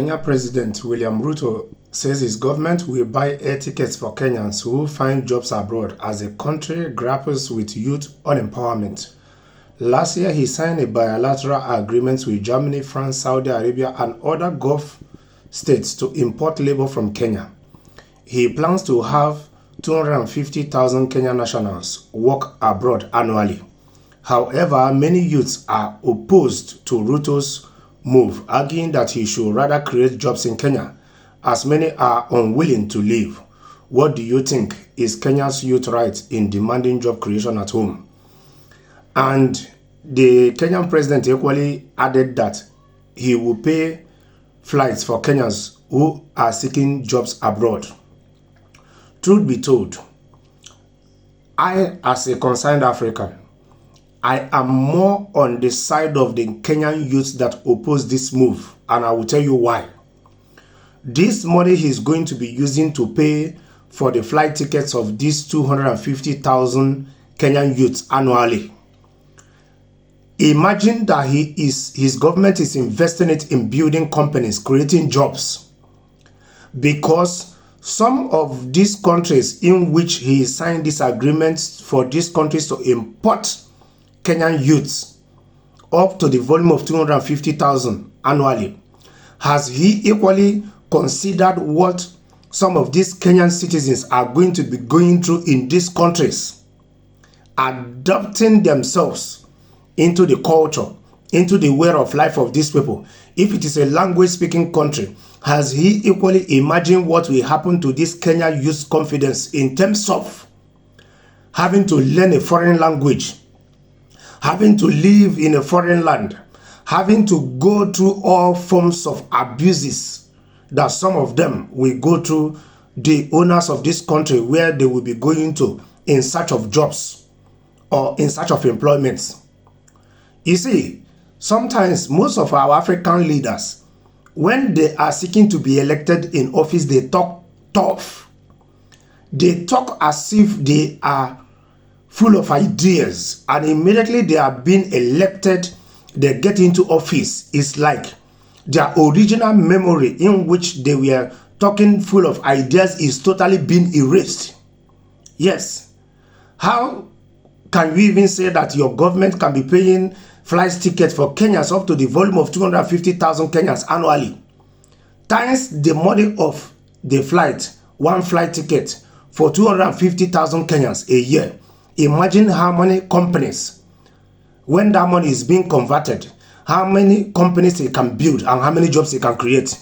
Kenya President William Ruto says his government will buy air tickets for Kenyans who find jobs abroad as the country grapples with youth unemployment. Last year, he signed a bilateral agreement with Germany, France, Saudi Arabia, and other Gulf states to import labor from Kenya. He plans to have 250,000 Kenyan nationals work abroad annually. However, many youths are opposed to Ruto's move, arguing that he should rather create jobs in Kenya, as many are unwilling to leave. What do you think? Is Kenya's youth right in demanding job creation at home? And the Kenyan president equally added that he will pay flights for Kenyans who are seeking jobs abroad. Truth be told, I, as a concerned African, I am more on the side of the Kenyan youth that oppose this move, and I will tell you why. This money he's going to be using to pay for the flight tickets of these 250,000 Kenyan youths annually. Imagine that his government is investing it in building companies, creating jobs. Because some of these countries in which he signed these agreements for these countries to import Kenyan youths up to the volume of 250,000 annually, has he equally considered what some of these Kenyan citizens are going to be going through in these countries, adapting themselves into the culture, into the way of life of these people? If it is a language-speaking country, has he equally imagined what will happen to this Kenyan youth confidence in terms of having to learn a foreign language, having to live in a foreign land, having to go through all forms of abuses that some of them will go through the owners of this country, where they will be going to in search of jobs or in search of employment? You see, sometimes most of our African leaders, when they are seeking to be elected in office, they talk tough. They talk as if they are full of ideas, and immediately they are being elected, they get into office. It's like their original memory in which they were talking full of ideas is totally being erased. Yes. How can you even say that your government can be paying flight tickets for Kenyans up to the volume of 250,000 Kenyans annually, times the money of the flight, one flight ticket for 250,000 Kenyans a year? Imagine how many companies, when that money is being converted, how many companies it can build and how many jobs it can create.